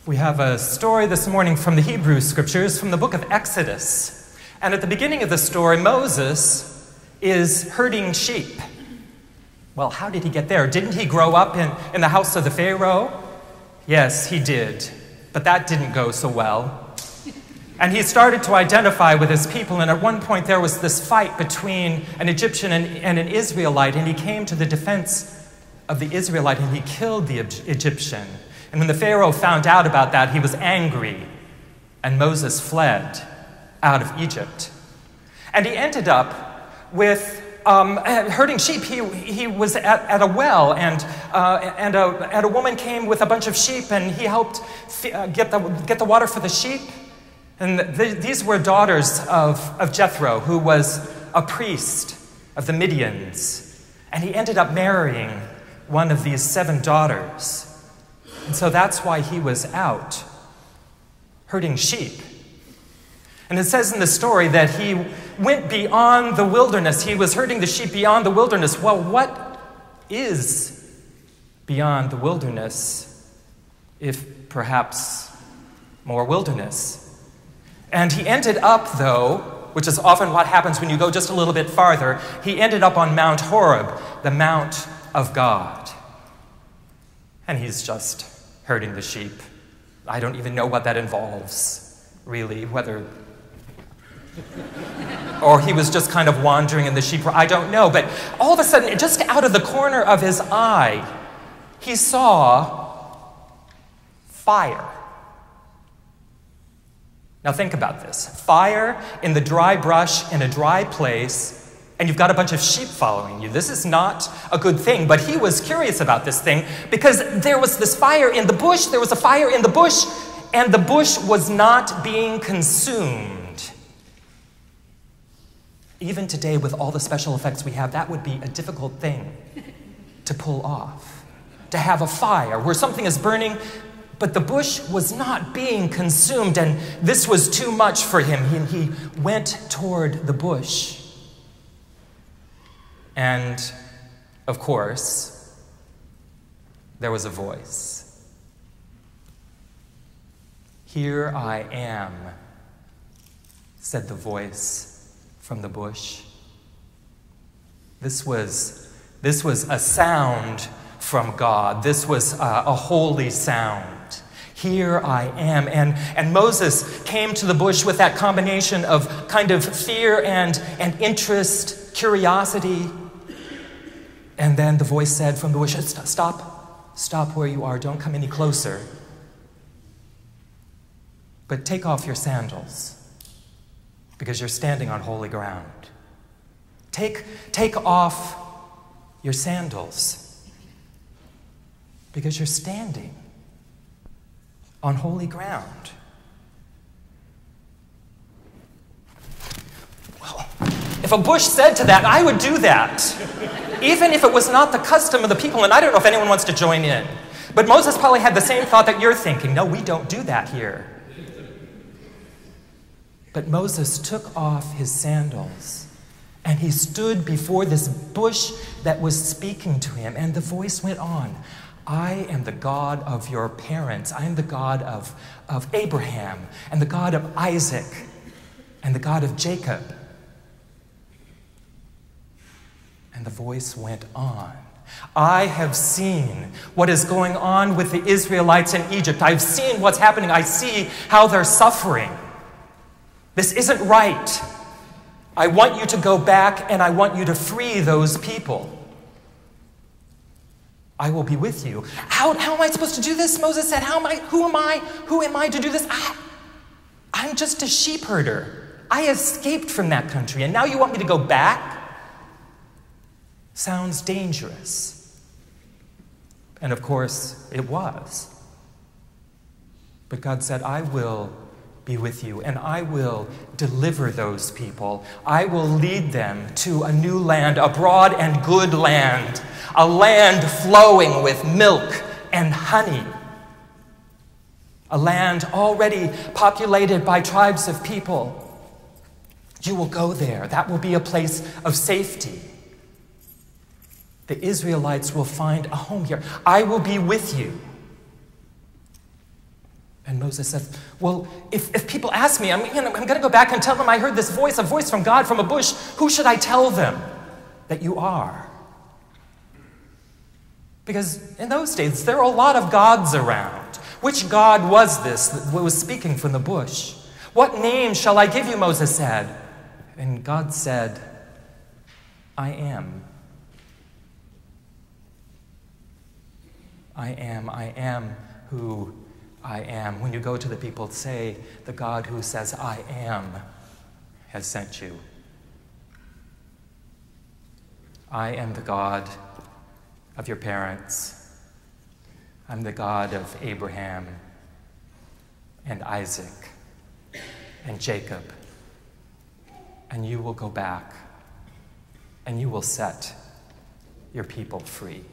We have a story this morning from the Hebrew Scriptures, from the book of Exodus. And at the beginning of the story, Moses is herding sheep. Well, how did he get there? Didn't he grow up in the house of the Pharaoh? Yes, he did. But that didn't go so well. And he started to identify with his people, and at one point there was this fight between an Egyptian and an Israelite, and he came to the defense of the Israelite, and he killed the Egyptian. And when the Pharaoh found out about that, he was angry, and Moses fled out of Egypt. And he ended up with herding sheep. He was at a well, and a woman came with a bunch of sheep, and he helped get the water for the sheep. And these were daughters of Jethro, who was a priest of the Midians. And he ended up marrying one of these 7 daughters. And so that's why he was out herding sheep. And it says in the story that he went beyond the wilderness. He was herding the sheep beyond the wilderness. Well, what is beyond the wilderness, if perhaps more wilderness? And he ended up, though, which is often what happens when you go just a little bit farther, he ended up on Mount Horeb, the Mount of God. And he's just herding the sheep. I don't even know what that involves, really, whether... or he was just kind of wandering in the sheep. I don't know. But all of a sudden, just out of the corner of his eye, he saw fire. Now think about this. Fire in the dry brush in a dry place, and you've got a bunch of sheep following you. This is not a good thing, but he was curious about this thing because there was this fire in the bush, there was a fire in the bush, and the bush was not being consumed. Even today, with all the special effects we have, that would be a difficult thing to pull off. To have a fire where something is burning, but the bush was not being consumed, and this was too much for him. He went toward the bush. And, of course, there was a voice. "Here I am," said the voice from the bush. This was a sound from God. This was a holy sound. Here I am. And Moses came to the bush with that combination of kind of fear and interest, curiosity. And then the voice said from the bush, Stop where you are. Don't come any closer. But take off your sandals, because you're standing on holy ground. Take off your sandals, because you're standing on holy ground. Well, if a bush said to that, I would do that. Even if it was not the custom of the people, and I don't know if anyone wants to join in. But Moses probably had the same thought that you're thinking. No, we don't do that here. But Moses took off his sandals, and he stood before this bush that was speaking to him, and the voice went on. I am the God of your parents. I am the God of Abraham, and the God of Isaac, and the God of Jacob. And the voice went on. I have seen what is going on with the Israelites in Egypt. I've seen what's happening. I see how they're suffering. This isn't right. I want you to go back, and I want you to free those people. I will be with you. How am I supposed to do this? Moses said, who am I to do this? I'm just a sheep herder. I escaped from that country, and now you want me to go back? Sounds dangerous. And of course, it was. But God said, I will be with you, and I will deliver those people. I will lead them to a new land, a broad and good land, a land flowing with milk and honey, a land already populated by tribes of people. You will go there. That will be a place of safety. The Israelites will find a home here. I will be with you. And Moses said, well, if people ask me, I'm going to go back and tell them I heard this voice, a voice from God from a bush. Who should I tell them that you are? Because in those days, there were a lot of gods around. Which God was this that was speaking from the bush? What name shall I give you, Moses said. And God said, I am. I am who I am. When you go to the people, say, the God who says, I am, has sent you. I am the God of your parents. I'm the God of Abraham and Isaac and Jacob. And you will go back and you will set your people free.